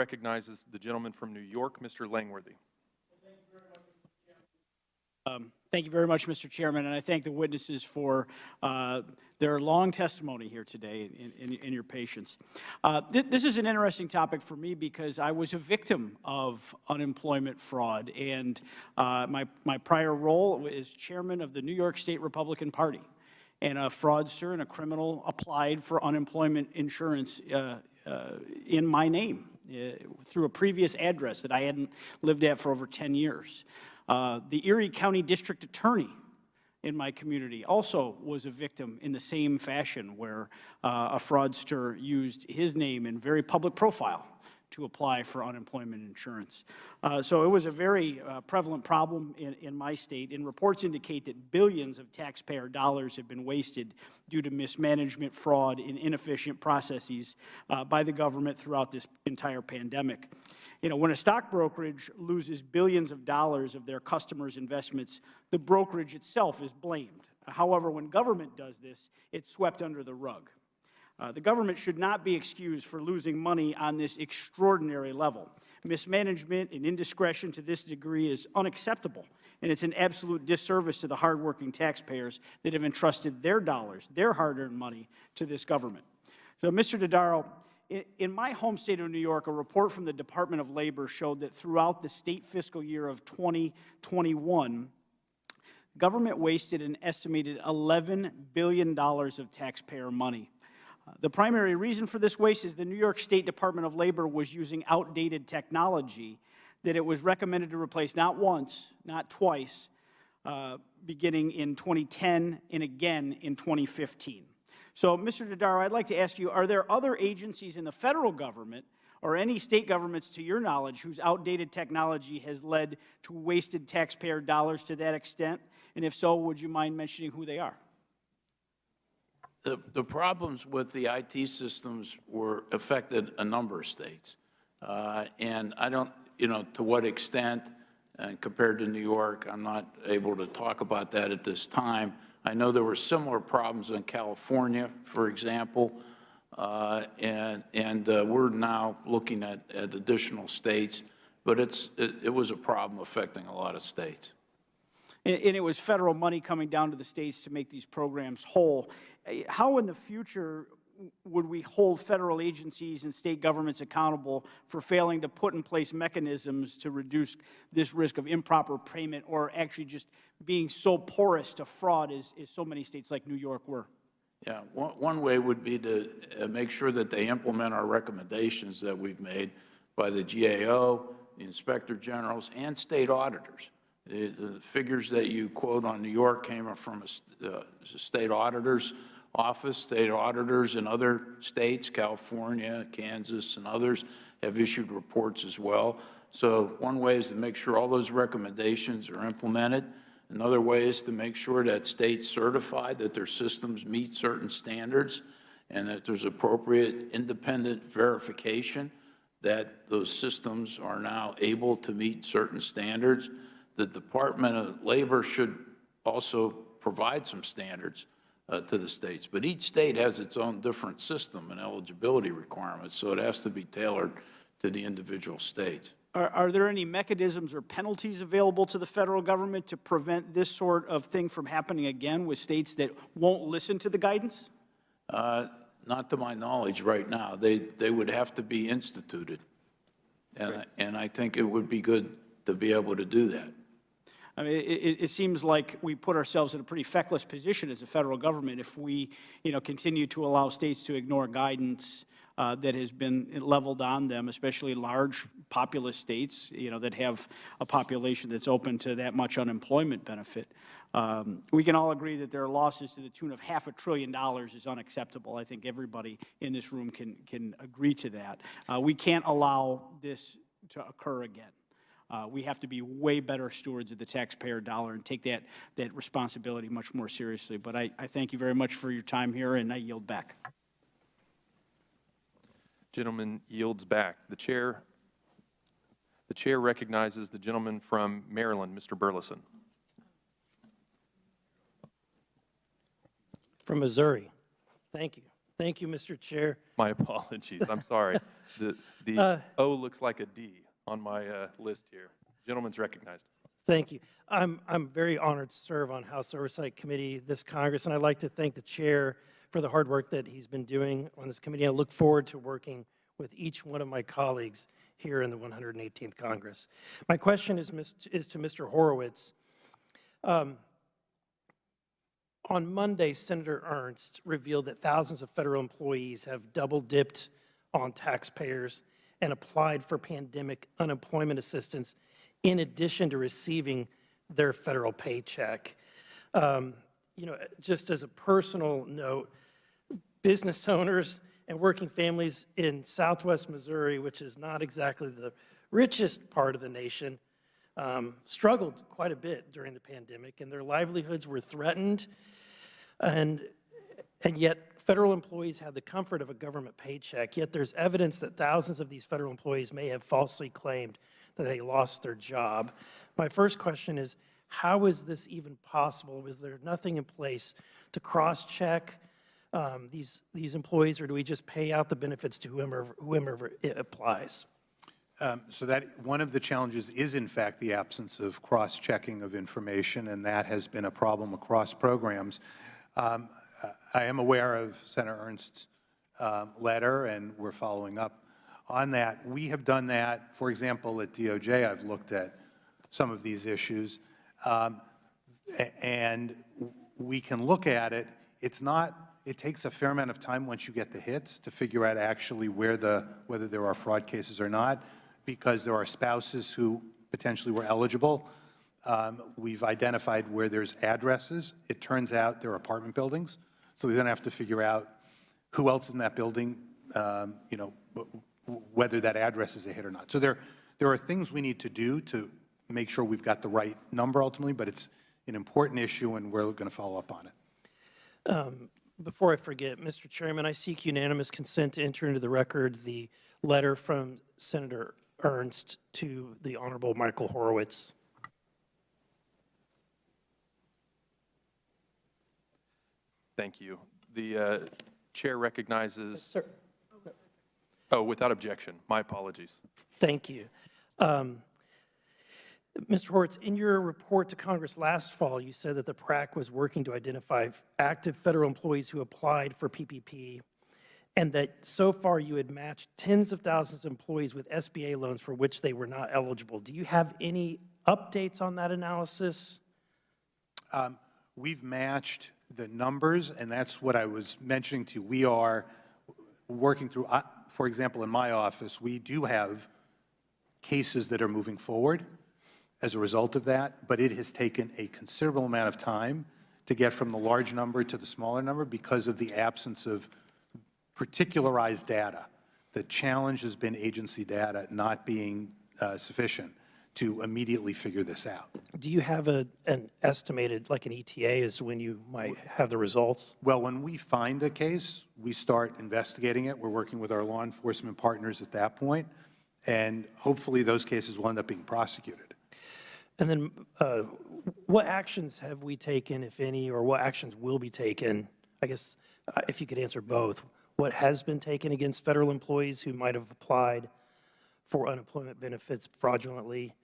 Recognizes the gentleman from New York, Mr. Langworthy. Thank you very much, Mr. Chairman, and I thank the witnesses for their long testimony here today and your patience. This is an interesting topic for me because I was a victim of unemployment fraud, and my prior role is chairman of the New York State Republican Party, and a fraudster and a criminal applied for unemployment insurance in my name through a previous address that I hadn't lived at for over 10 years. The Erie County District Attorney in my community also was a victim in the same fashion, where a fraudster used his name and very public profile to apply for unemployment insurance. So it was a very prevalent problem in my state, and reports indicate that billions of taxpayer dollars have been wasted due to mismanagement, fraud, and inefficient processes by the government throughout this entire pandemic. You know, when a stock brokerage loses billions of dollars of their customers' investments, the brokerage itself is blamed. However, when government does this, it's swept under the rug. The government should not be excused for losing money on this extraordinary level. Mismanagement and indiscretion to this degree is unacceptable, and it's an absolute disservice to the hardworking taxpayers that have entrusted their dollars, their hard-earned money, to this government. So, Mr. Dodaro, in my home state of New York, a report from the Department of Labor showed that throughout the state fiscal year of 2021, government wasted an estimated $11 billion of taxpayer money. The primary reason for this waste is the New York State Department of Labor was using outdated technology that it was recommended to replace not once, not twice, beginning in 2010 and again in 2015. So, Mr. Dodaro, I'd like to ask you, are there other agencies in the federal government or any state governments, to your knowledge, whose outdated technology has led to wasted taxpayer dollars to that extent? And if so, would you mind mentioning who they are? The problems with the IT systems were affected a number of states. And I don't, to what extent, and compared to New York, I'm not able to talk about that at this time. I know there were similar problems in California, for example, and we're now looking at additional states, but it was a problem affecting a lot of states. And it was federal money coming down to the states to make these programs whole. How in the future would we hold federal agencies and state governments accountable for failing to put in place mechanisms to reduce this risk of improper payment, or actually just being so porous to fraud as so many states like New York were? Yeah, one way would be to make sure that they implement our recommendations that we've made by the GAO, the Inspector Generals, and state auditors. The figures that you quote on New York came from a state auditor's office. State auditors in other states, California, Kansas, and others, have issued reports as well. So one way is to make sure all those recommendations are implemented. Another way is to make sure that states certify that their systems meet certain standards and that there's appropriate independent verification that those systems are now able to meet certain standards. The Department of Labor should also provide some standards to the states, but each state has its own different system and eligibility requirements, so it has to be tailored to the individual states. Are there any mechanisms or penalties available to the federal government to prevent this sort of thing from happening again with states that won't listen to the guidance? Not to my knowledge right now. They would have to be instituted, and I think it would be good to be able to do that. I mean, it seems like we put ourselves in a pretty feckless position as a federal government if we, continue to allow states to ignore guidance that has been leveled on them, especially large populous states, that have a population that's open to that much unemployment benefit. We can all agree that there are losses to the tune of $500 billion is unacceptable. I think everybody in this room can agree to that. We can't allow this to occur again. We have to be way better stewards of the taxpayer dollar and take that responsibility much more seriously. But I thank you very much for your time here, and I yield back. Gentleman yields back. The chair recognizes the gentleman from Maryland, Mr. Burleson. From Missouri. Thank you. Thank you, Mr. Chair. My apologies, I'm sorry. The O looks like a D on my list here. Gentleman's recognized. Thank you. I'm very honored to serve on House Oversight Committee this Congress, and I'd like to thank the chair for the hard work that he's been doing on this committee. I look forward to working with each one of my colleagues here in the 118th Congress. My question is to Mr. Horowitz. On Monday, Senator Ernst revealed that thousands of federal employees have double-dipped on taxpayers and applied for pandemic unemployment assistance in addition to receiving their federal paycheck. Just as a personal note, business owners and working families in Southwest Missouri, which is not exactly the richest part of the nation, struggled quite a bit during the pandemic, and their livelihoods were threatened. And yet, federal employees had the comfort of a government paycheck, yet there's evidence that thousands of these federal employees may have falsely claimed that they lost their job. My first question is, how is this even possible? Was there nothing in place to cross-check these employees, or do we just pay out the benefits to whomever it applies? So that one of the challenges is, in fact, the absence of cross-checking of information, and that has been a problem across programs. I am aware of Senator Ernst's letter, and we're following up on that. We have done that, for example, at DOJ. I've looked at some of these issues, and we can look at it. It takes a fair amount of time once you get the hits to figure out actually whether there are fraud cases or not, because there are spouses who potentially were eligible. We've identified where there's addresses. It turns out they're apartment buildings, so we then have to figure out who else in that building, whether that address is a hit or not. So there are things we need to do to make sure we've got the right number ultimately, but it's an important issue, and we're going to follow up on it. Before I forget, Mr. Chairman, I seek unanimous consent to enter into the record the letter from Senator Ernst to the Honorable Michael Horowitz. Thank you. The chair recognizes. Sir. Oh, without objection. My apologies. Thank you. Mr. Horowitz, in your report to Congress last fall, you said that the PRAC was working to identify active federal employees who applied for PPP, and that so far you had matched tens of thousands of employees with SBA loans for which they were not eligible. Do you have any updates on that analysis? We've matched the numbers, and that's what I was mentioning to you. We are working through, for example, in my office, we do have cases that are moving forward as a result of that, but it has taken a considerable amount of time to get from the large number to the smaller number because of the absence of particularized data. The challenge has been agency data not being sufficient to immediately figure this out. Do you have an estimated, like an ETA, as when you might have the results? Well, when we find a case, we start investigating it. We're working with our law enforcement partners at that point, and hopefully those cases will end up being prosecuted. And then what actions have we taken, if any, or what actions will be taken? I guess if you could answer both. What has been taken against federal employees who might have applied for unemployment benefits fraudulently,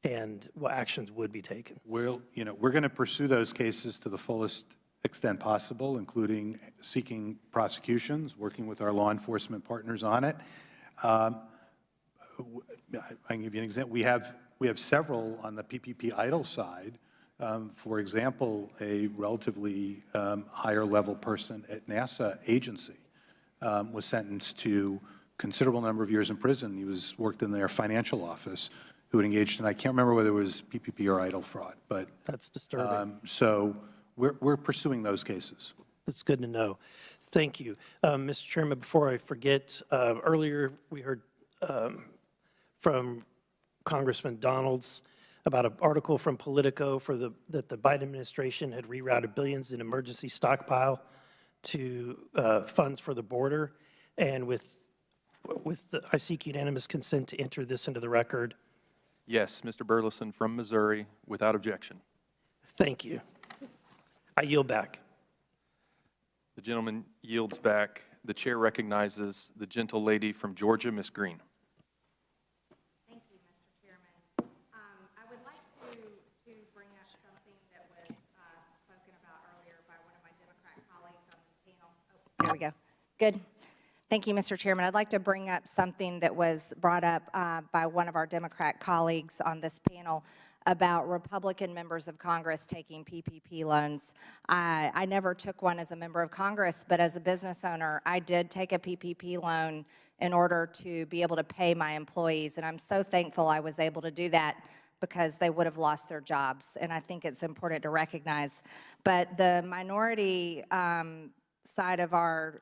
and what actions would be taken? We're going to pursue those cases to the fullest extent possible, including seeking prosecutions, working with our law enforcement partners on it. I can give you an example. We have several on the PPP EIDL side. For example, a relatively higher level person at NASA agency was sentenced to a considerable number of years in prison. He worked in their financial office, who had engaged in, I can't remember whether it was PPP or EIDL fraud, but That's disturbing. so we're pursuing those cases. That's good to know. Thank you. Mr. Chairman, before I forget, earlier we heard from Congressman Donalds about an article from Politico that the Biden administration had rerouted billions in emergency stockpile to funds for the border. And I seek unanimous consent to enter this into the record. Yes, Mr. Burleson from Missouri, without objection. Thank you. I yield back. The gentleman yields back the chair recognizes the gentle lady from Georgia, Ms. Green. Thank you, Mr. Chairman. I would like to bring up something that was spoken about earlier by one of my Democrat colleagues on this panel. Oh, there we go. Good. Thank you, Mr. Chairman. I'd like to bring up something that was brought up by one of our Democrat colleagues on this panel about Republican members of Congress taking PPP loans. I never took one as a member of Congress, but as a business owner, I did take a PPP loan in order to be able to pay my employees, and I'm so thankful I was able to do that because they would have lost their jobs, and I think it's important to recognize. But the minority side of our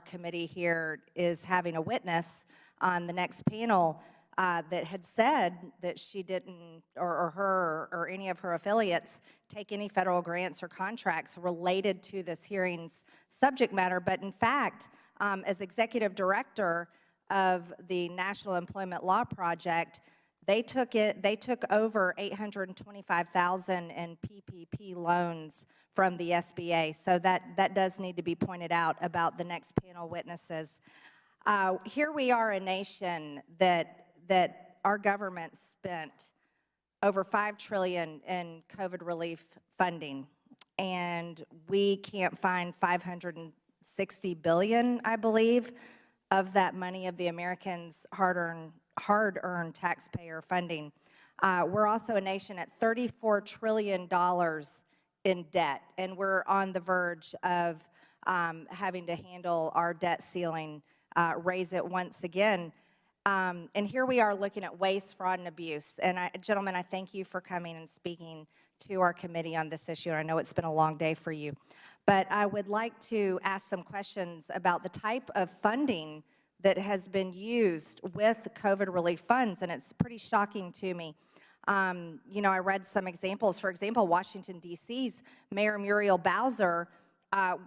committee here is having a witness on the next panel that had said that she didn't, or her, or any of her affiliates take any federal grants or contracts related to this hearing's subject matter. But in fact, as executive director of the National Employment Law Project, they took over $825,000 in PPP loans from the SBA. So that does need to be pointed out about the next panel witnesses. Here we are, a nation that our government spent over $5 trillion in COVID relief funding, and we can't find $560 billion, I believe, of that money of the Americans' hard-earned taxpayer funding. We're also a nation at $34 trillion in debt, and we're on the verge of having to handle our debt ceiling, raise it once again. And here we are looking at waste, fraud, and abuse. And gentlemen, I thank you for coming and speaking to our committee on this issue. I know it's been a long day for you. But I would like to ask some questions about the type of funding that has been used with COVID relief funds, and it's pretty shocking to me. You know, I read some examples. For example, Washington, D.C.'s Mayor Muriel Bowser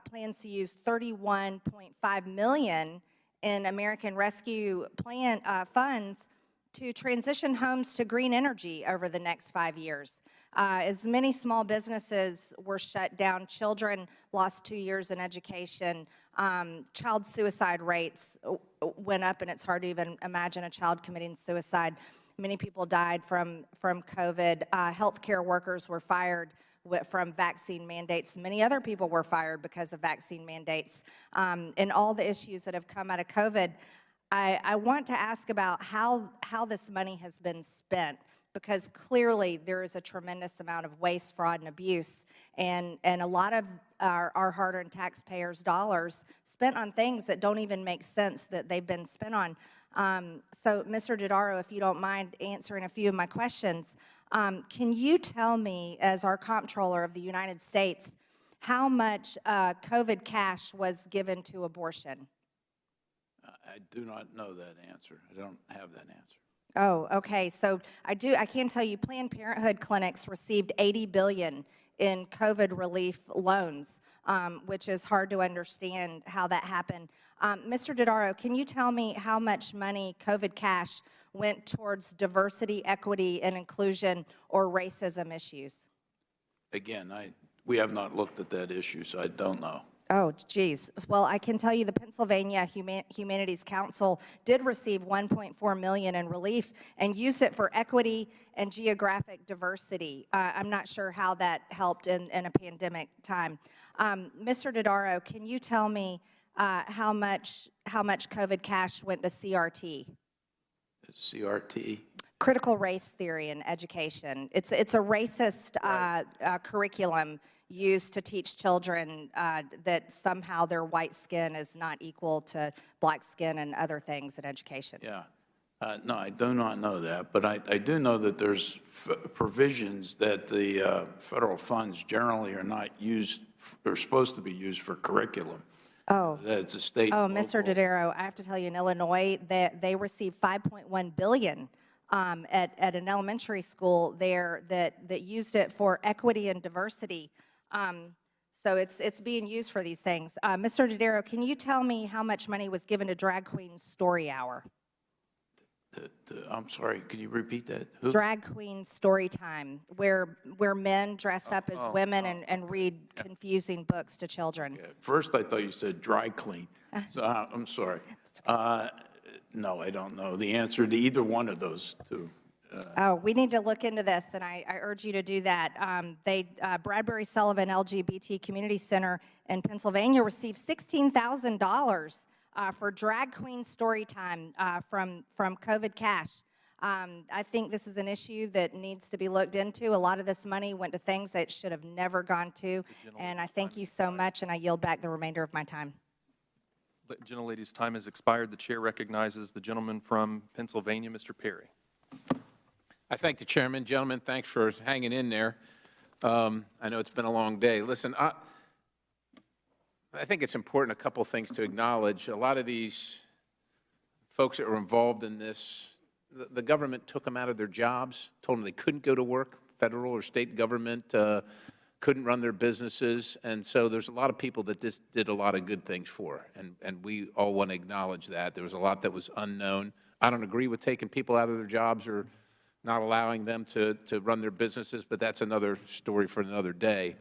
plans to use $31.5 million in American Rescue Plan funds to transition homes to green energy over the next 5 years. As many small businesses were shut down, children lost 2 years in education, child suicide rates went up, and it's hard to even imagine a child committing suicide. Many people died from COVID. Healthcare workers were fired from vaccine mandates. Many other people were fired because of vaccine mandates. And all the issues that have come out of COVID, I want to ask about how this money has been spent, because clearly there is a tremendous amount of waste, fraud, and abuse, and a lot of our hard-earned taxpayers' dollars spent on things that don't even make sense that they've been spent on. So, Mr. Dodaro, if you don't mind answering a few of my questions, can you tell me, as our comptroller of the United States, how much COVID cash was given to abortion? I do not know that answer. I don't have that answer. Oh, okay. So I can tell you Planned Parenthood clinics received $80 billion in COVID relief loans, which is hard to understand how that happened. Mr. Dodaro, can you tell me how much money COVID cash went towards diversity, equity, and inclusion or racism issues? Again, we have not looked at that issue, so I don't know. Oh, geez. Well, I can tell you the Pennsylvania Humanities Council did receive $1.4 million in relief and used it for equity and geographic diversity. I'm not sure how that helped in a pandemic time. Mr. Dodaro, can you tell me how much COVID cash went to CRT? CRT? Critical race theory in education. It's a racist curriculum used to teach children that somehow their white skin is not equal to black skin and other things in education. Yeah. No, I do not know that, but I do know that there's provisions that the federal funds generally are not used, are supposed to be used for curriculum. Oh. That it's a state. Oh, Mr. Dodaro, I have to tell you, in Illinois, they received $5.1 billion at an elementary school there that used it for equity and diversity. So it's being used for these things. Mr. Dodaro, can you tell me how much money was given to Drag Queen Story Hour? I'm sorry, could you repeat that? Who? Drag queen story time, where men dress up as women and read confusing books to children. At first, I thought you said dry clean. So, I'm sorry. No, I don't know the answer to either one of those two. Oh, we need to look into this, and I urge you to do that. Bradbury Sullivan LGBT Community Center in Pennsylvania received $16,000 for drag queen story time from COVID cash. I think this is an issue that needs to be looked into. A lot of this money went to things that it should have never gone to, and I thank you so much, and I yield back the remainder of my time. Gentlelady's time has expired. The chair recognizes the gentleman from Pennsylvania, Mr. Perry. I thank the chairman. Gentlemen, thanks for hanging in there. I know it's been a long day. Listen, I think it's important, a couple of things to acknowledge. A lot of these folks that were involved in this, the government took them out of their jobs, told them they couldn't go to work. Federal or state government couldn't run their businesses. And so there's a lot of people that this did a lot of good things for, and we all want to acknowledge that. There was a lot that was unknown. I don't agree with taking people out of their jobs or not allowing them to run their businesses, but that's another story for another day.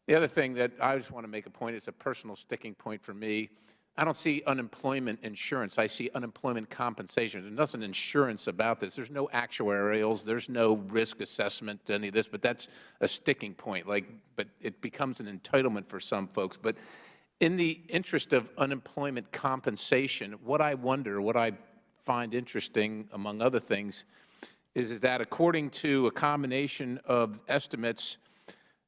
The other thing that I just want to make a point, it's a personal sticking point for me. I don't see unemployment insurance. I see unemployment compensation. There's nothing insurance about this. There's no actuarials. There's no risk assessment to any of this, but that's a sticking point. But it becomes an entitlement for some folks. But in the interest of unemployment compensation, what I wonder, what I find interesting, among other things, is that according to a combination of estimates,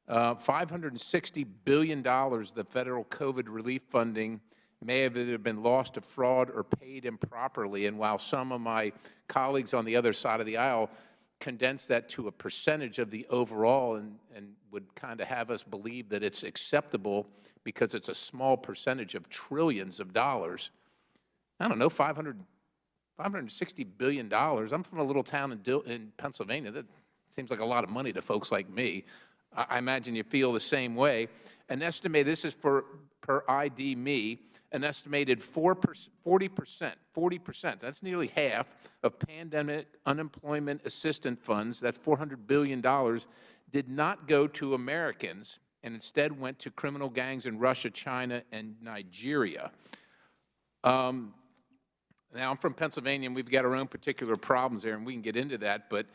$560 billion, the federal COVID relief funding, may have either been lost to fraud or paid improperly. And while some of my colleagues on the other side of the aisle condense that to a percentage of the overall and would kind of have us believe that it's acceptable because it's a small percentage of trillions of dollars, I don't know, $560 billion. I'm from a little town in Pennsylvania. That seems like a lot of money to folks like me. I imagine you feel the same way. An estimated, this is per ID Me, an estimated 40%, that's nearly half of pandemic unemployment assistance funds, that's $400 billion, did not go to Americans and instead went to criminal gangs in Russia, China, and Nigeria. Now, I'm from Pennsylvania, and we've got our own particular problems there, and we can get into that, but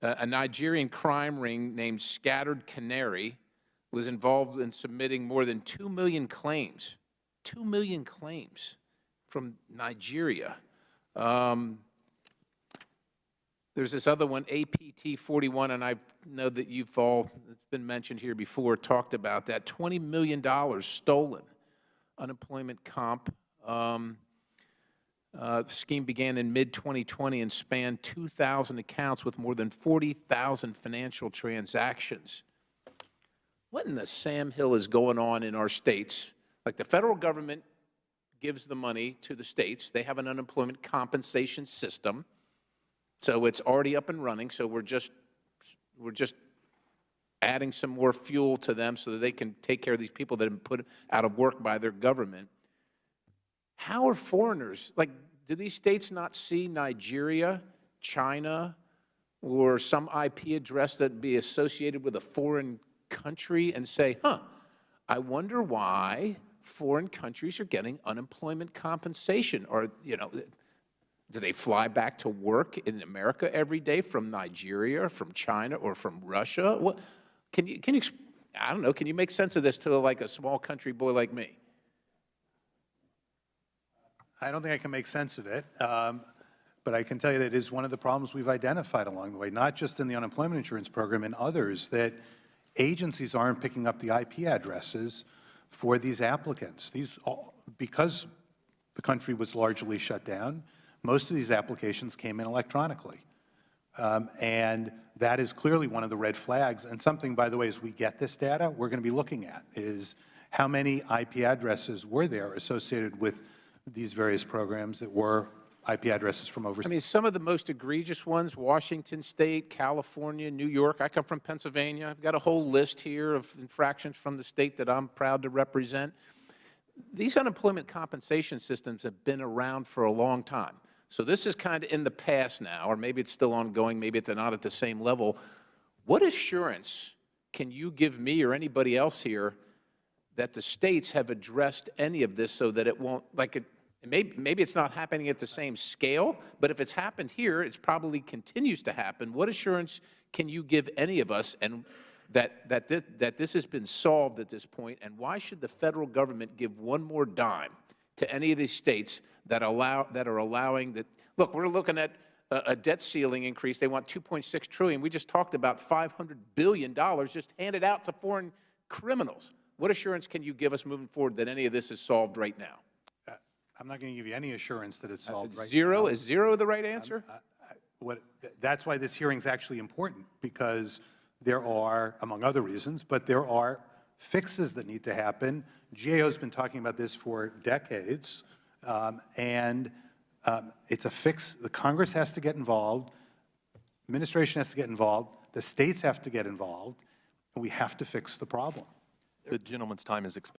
a Nigerian crime ring named Scattered Canary was involved in submitting more than 2 million claims, 2 million claims from Nigeria. There's this other one, APT 41, and I know that you've all, it's been mentioned here before, talked about that, $20 million stolen unemployment comp. The scheme began in mid-2020 and spanned 2,000 accounts with more than 40,000 financial transactions. What in the Sam Hill is going on in our states? Like, the federal government gives the money to the states. They have an unemployment compensation system, so it's already up and running. So we're just adding some more fuel to them so that they can take care of these people that have been put out of work by their government. How are foreigners, like, do these states not see Nigeria, China, or some IP address that be associated with a foreign country and say, I wonder why foreign countries are getting unemployment compensation? Or, you know, do they fly back to work in America every day from Nigeria, or from China, or from Russia? What, can you, I don't know, can you make sense of this to like a small country boy like me? I don't think I can make sense of it, but I can tell you that it is one of the problems we've identified along the way, not just in the unemployment insurance program and others, that agencies aren't picking up the IP addresses for these applicants. Because the country was largely shut down, most of these applications came in electronically. And that is clearly one of the red flags. And something, by the way, as we get this data, we're going to be looking at is how many IP addresses were there associated with these various programs that were IP addresses from overseas. I mean, some of the most egregious ones, Washington State, California, New York. I come from Pennsylvania. I've got a whole list here of infractions from the state that I'm proud to represent. These unemployment compensation systems have been around for a long time. So this is kind of in the past now, or maybe it's still ongoing, maybe it's not at the same level. What assurance can you give me or anybody else here that the states have addressed any of this so that it won't, maybe it's not happening at the same scale, but if it's happened here, it's probably continues to happen. What assurance can you give any of us and that this has been solved at this point, and why should the federal government give one more dime to any of these states that are allowing that? Look, we're looking at a debt ceiling increase. They want $2.6 trillion. We just talked about $500 billion just handed out to foreign criminals. What assurance can you give us moving forward that any of this is solved right now? I'm not going to give you any assurance that it's solved right now. Zero? Is zero the right answer? That's why this hearing is actually important, because there are, among other reasons, but there are fixes that need to happen. GAO's been talking about this for decades, and it's a fix. The Congress has to get involved, administration has to get involved, the states have to get involved, and we have to fix the problem. The gentleman's time is expired.